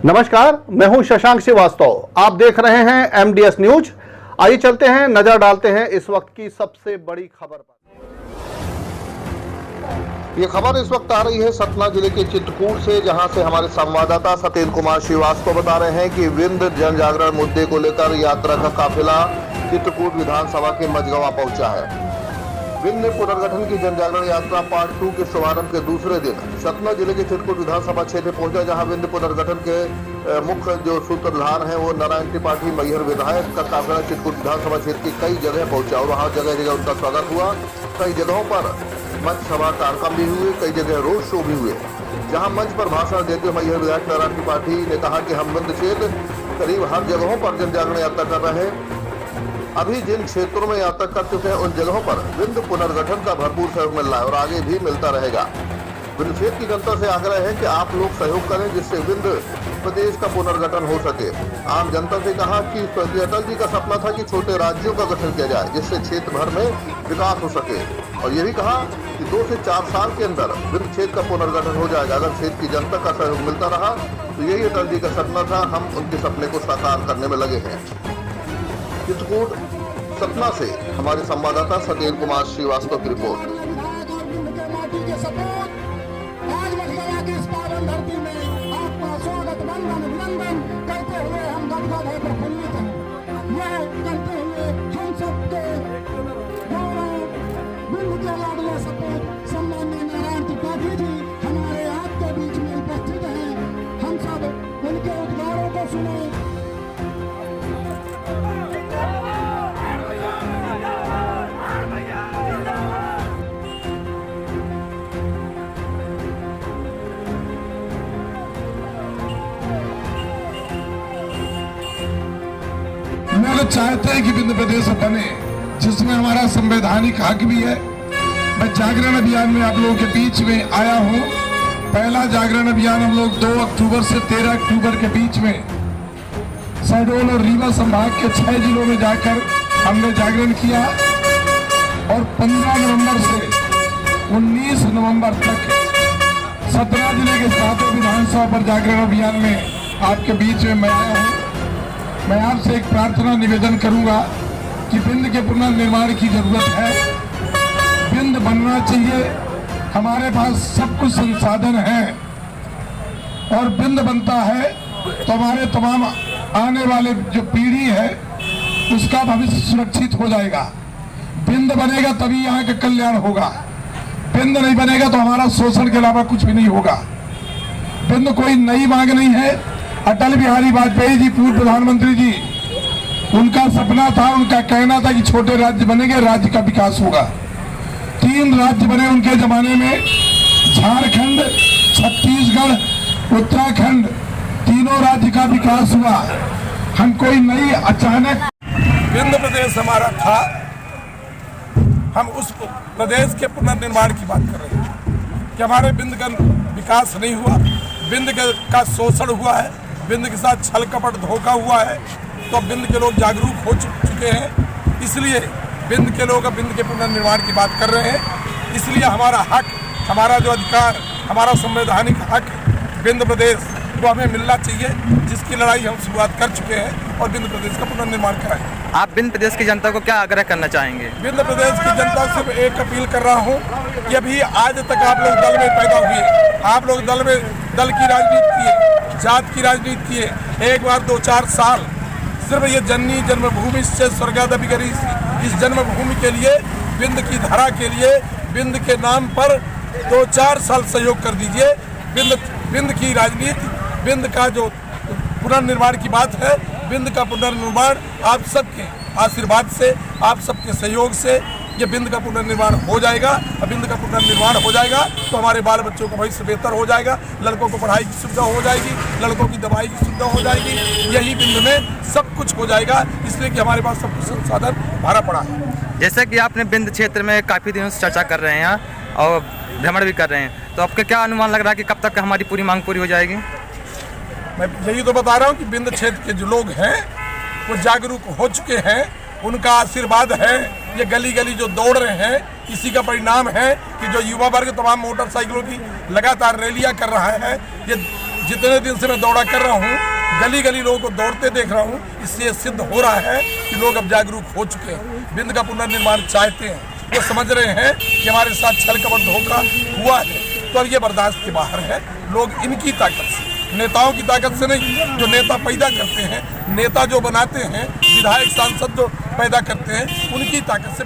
नमस्कार, मैं हूं शशांक श्रीवास्तव। आप देख रहे हैं एमडीएस न्यूज। आइए चलते हैं, नजर डालते हैं इस वक्त की सबसे बड़ी खबर पर। ये खबर इस वक्त आ रही है सतना जिले के चित्रकूट से, जहां से हमारे संवाददाता सतेंद्र कुमार श्रीवास्तव बता रहे हैं कि विंध जन जागरण मुद्दे को लेकर यात्रा का काफिला चित्रकूट विधानसभा के मझगवां पहुंचा है। विंध पुनर्गठन की जन जागरण यात्रा पार्ट 2 के शुभारंभ के दूसरे दिन सतना जिले के चित्रकूट विधानसभा क्षेत्र पहुंचा, जहां विंध पुनर्गठन के मुख्य जो सूत्रधार हैं वो नारायण त्रिपाठी मैहर विधायक का काफिला चित्रकूट विधानसभा क्षेत्र की कई जगह पहुंचा और वहां जगह जगह उनका स्वागत हुआ। कई जगहों पर मंच सभा कार्यक्रम भी हुए, कई जगह रोड शो भी हुए, जहां मंच पर भाषण देते हुए मैहर विधायक नारायण त्रिपाठी ने कहा कि हम विंध क्षेत्र करीब हर जगहों पर जन जागरण यात्रा कर रहे हैं। अभी जिन क्षेत्रों में यात्रा कर चुके हैं उन जगहों पर विंध पुनर्गठन का भरपूर सहयोग मिल रहा है और आगे भी मिलता रहेगा। विंध क्षेत्र की जनता से आग्रह है कि आप लोग सहयोग करें, जिससे विंध प्रदेश का पुनर्गठन हो सके। आम जनता से कहा कि स्वर्गीय अटल जी का सपना था कि छोटे राज्यों का गठन किया जाए, जिससे क्षेत्र भर में विकास हो सके, और ये भी कहा कि 2 से 4 साल के अंदर विंध क्षेत्र का पुनर्गठन हो जाएगा। अगर क्षेत्र की जनता का सहयोग मिलता रहा तो यही अटल जी का सपना था, हम उनके सपने को साकार करने में लगे हैं। चित्रकूट सतना से हमारे संवाददाता सतेंद्र कुमार श्रीवास्तव की रिपोर्ट। आज मझगवां की इस पावन धरती में आपका स्वागत वंदन अभिनंदन करते हुए हम गदगद है, प्रफुल्लित हैं। यह करते हुए हम सबके गौरव विंध के लाडले सपूत सम्माननीय नारायण त्रिपाठी जी हमारे आपके बीच में उपस्थित हैं। हम सब उनके उद्गारों को सुने। लोग चाहते हैं कि विंध प्रदेश बने, जिसमें हमारा संवैधानिक हक भी है। मैं जागरण अभियान में आप लोगों के बीच में आया हूं। पहला जागरण अभियान हम लोग 2 अक्टूबर से 13 अक्टूबर के बीच में शहडोल और रीवा संभाग के 6 जिलों में जाकर हमने जागरण किया और 15 नवंबर से 19 नवंबर तक सतना जिले के 7 विधानसभा पर जागरण अभियान में आपके बीच में मैं आया हूँ। मैं आपसे एक प्रार्थना निवेदन करूंगा कि विंध के पुनर्निर्माण की जरूरत है। विंध बनना चाहिए, हमारे पास सब कुछ संसाधन है और विंध बनता है तो हमारे तमाम आने वाले जो पीढ़ी है उसका भविष्य सुरक्षित हो जाएगा। विंध बनेगा तभी यहाँ का कल्याण होगा। विंध नहीं बनेगा तो हमारा शोषण के अलावा कुछ भी नहीं होगा। विंध कोई नई मांग नहीं है। अटल बिहारी वाजपेयी जी पूर्व प्रधानमंत्री जी, उनका सपना था, उनका कहना था कि छोटे राज्य बनेंगे, राज्य का विकास होगा। 3 राज्य बने उनके जमाने में, झारखंड, छत्तीसगढ़, उत्तराखंड, तीनों राज्य का विकास हुआ। हम कोई नई अचानक विंध प्रदेश हमारा था, हम उस प्रदेश के पुनर्निर्माण की बात कर रहे हैं कि हमारे विंध का विकास नहीं हुआ, विंध का शोषण हुआ है, विंध के साथ छल कपट धोखा हुआ है। तो विंध के लोग जागरूक हो चुके हैं, इसलिए विंध के लोग अब विंध के पुनर्निर्माण की बात कर रहे हैं। इसलिए हमारा हक, हमारा जो अधिकार, हमारा संवैधानिक हक विंध प्रदेश वो हमें मिलना चाहिए, जिसकी लड़ाई हम शुरुआत कर चुके हैं और विंध प्रदेश का पुनर्निर्माण कराएं। आप विंध प्रदेश की जनता को क्या आग्रह करना चाहेंगे? विंध प्रदेश की जनता से एक अपील कर रहा हूँ कि अभी आज तक आप लोग दल में पैदा हुए, आप लोग दल की राजनीति किए, जात की राजनीति किए। एक बार 2-4 साल सिर्फ ये जननी जन्मभूमि से स्वर्गाधिकारी इस जन्मभूमि के लिए, विंध की धरा के लिए, विंध के नाम पर 2-4 साल सहयोग कर दीजिए। विंध की राजनीति, विंध का जो पुनर्निर्माण की बात है, विंध का पुनर्निर्माण आप सबके आशीर्वाद से, आप सबके सहयोग से ये विंध का पुनर्निर्माण हो जाएगा। अब विंध का पुनर्निर्माण हो जाएगा तो हमारे बाल बच्चों का भविष्य बेहतर हो जाएगा, लड़कों को पढ़ाई की सुविधा हो जाएगी, लड़कों की दवाई की सुविधा हो जाएगी। यही विंध में सब कुछ हो जाएगा, इसलिए कि हमारे पास सब कुछ संसाधन भरा पड़ा है। जैसे कि आपने विंध क्षेत्र में काफ़ी दिनों से चर्चा कर रहे हैं और भ्रमण भी कर रहे हैं, तो आपका क्या अनुमान लग रहा है कि कब तक हमारी पूरी मांग पूरी हो जाएगी? मैं यही तो बता रहा हूँ कि विंध क्षेत्र के जो लोग हैं वो जागरूक हो चुके हैं उनका आशीर्वाद है। ये गली गली जो दौड़ रहे हैं, इसी का परिणाम है कि जो युवा वर्ग तमाम मोटरसाइकिलों की लगातार रैलियां कर रहा है। ये जितने दिन से मैं दौड़ा कर रहा हूँ, गली गली लोगों को दौड़ते देख रहा हूँ, इससे ये सिद्ध हो रहा है कि लोग अब जागरूक हो चुके हैं, विंध्य का पुनर्निर्माण चाहते हैं। वो समझ रहे हैं कि हमारे साथ छल कपट धोखा हुआ है, तो अब ये बर्दाश्त के बाहर है। लोग इनकी ताकत से, नेताओं की ताकत से नहीं, जो नेता पैदा करते हैं, नेता जो बनाते हैं, विधायक सांसद जो पैदा करते हैं, उनकी ताकत से